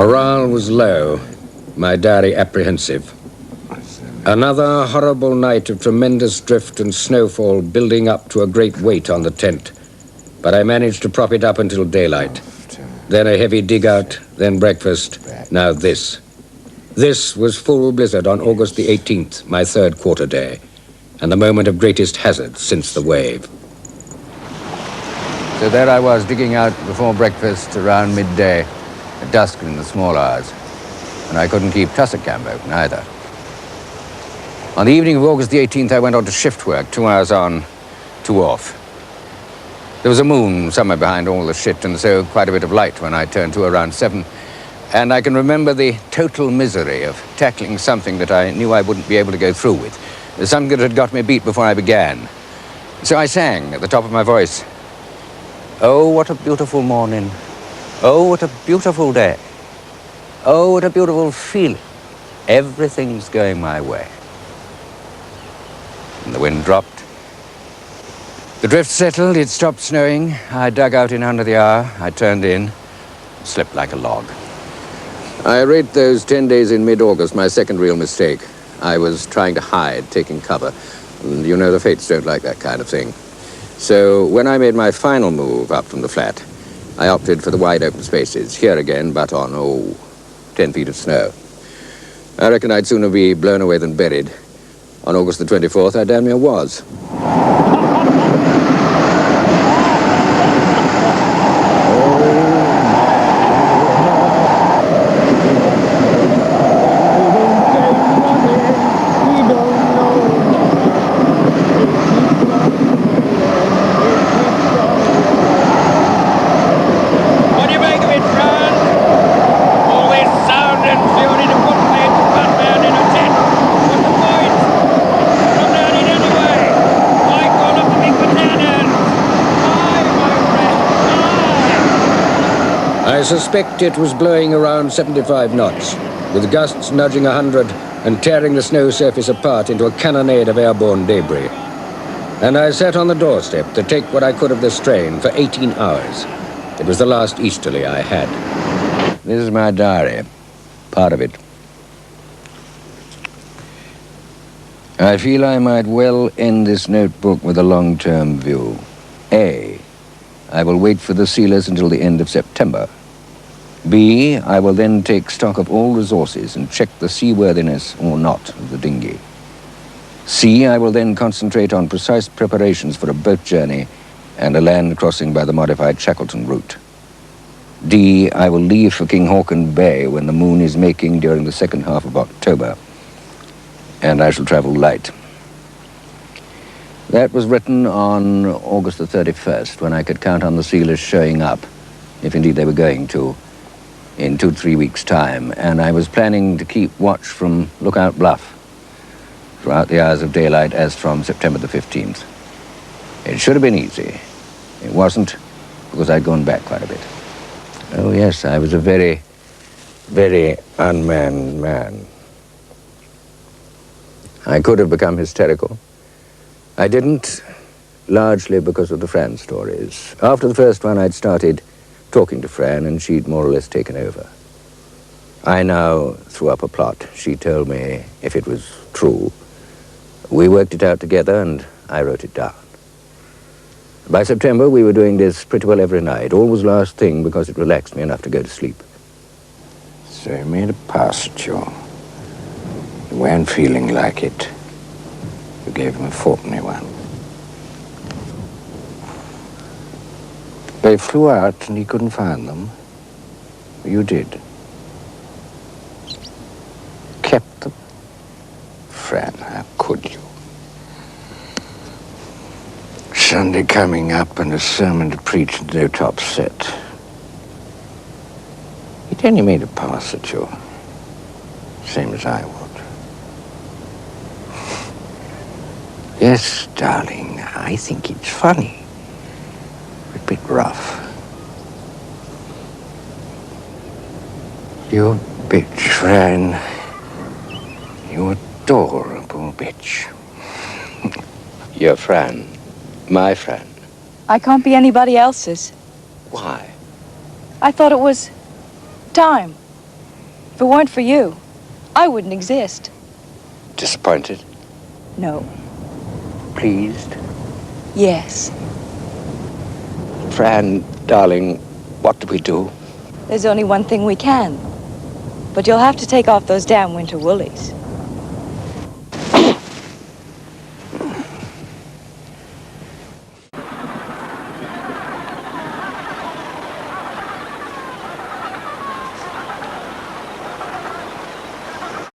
Morale was low, my diary apprehensive. Another horrible night of tremendous drift and snowfall building up to a great weight on the tent. But I managed to prop it up until daylight. Then a heavy dig-out, then breakfast, now this. This was full blizzard on August the 18th, my third quarter day, and the moment of greatest hazard since the wave. So there I was, digging out before breakfast around midday, at dusk in the small hours, and I couldn't keep tussock camp open either. On the evening of August the 18th, I went on to shift work, 2 hours on, 2 off. There was a moon somewhere behind all the shit, and so quite a bit of light when I turned to around 7. And I can remember the total misery of tackling something that I knew I wouldn't be able to go through with. Something that had got me beat before I began. So I sang at the top of my voice, "Oh, what a beautiful morning. Oh, what a beautiful day. Oh, what a beautiful feeling. Everything's going my way." And the wind dropped. The drift settled, it stopped snowing. I dug out in under the hour. I turned in, slept like a log. I rate those 10 days in mid-August my second real mistake. I was trying to hide, taking cover. And you know the fates don't like that kind of thing. So when I made my final move up from the flat, I opted for the wide open spaces, here again, but on, 10 feet of snow. I reckon I'd sooner be blown away than buried. On August the 24th, I damn near was. I suspect it was blowing around 75 knots, with gusts nudging 100 and tearing the snow surface apart into a cannonade of airborne debris. And I sat on the doorstep to take what I could of the strain for 18 hours. It was the last easterly I had. This is my diary, part of it. I feel I might well end this notebook with a long-term view. A, I will wait for the sealers until the end of September. B, I will then take stock of all resources and check the seaworthiness or not of the dinghy. C, I will then concentrate on precise preparations for a boat journey and a land crossing by the modified Shackleton route. D, I will leave for King Haakon Bay when the moon is making during the second half of October, and I shall travel light. That was written on August the 31st, when I could count on the sealers showing up, if indeed they were going to, in 2-3 weeks' time, and I was planning to keep watch from Lookout Bluff throughout the hours of daylight as from September the 15th. It should have been easy. It wasn't, because I'd gone back quite a bit. Oh yes, I was a very, very unmanned man. I could have become hysterical. I didn't, largely because of the Fran stories. After the first one, I'd started talking to Fran, and she'd more or less taken over. I now threw up a plot. She told me if it was true. We worked it out together, and I wrote it down. By September, we were doing this pretty well every night, always last thing, because it relaxed me enough to go to sleep. So you made a pass at you. You weren't feeling like it. You gave him a fourpenny one. They flew out and he couldn't find them. You did. Kept them. Fran, how could you? Sunday coming up and a sermon to preach and no top set. He'd only made a pass at you. Same as I would. Yes, darling, I think it's funny. A bit rough. You bitch, Fran. You adorable bitch. Your Fran. My Fran. I can't be anybody else's. Why? I thought it was time. If it weren't for you, I wouldn't exist. Disappointed? No. Pleased? Yes. Fran, darling, what do we do? There's only one thing we can. But you'll have to take off those damn winter woolies.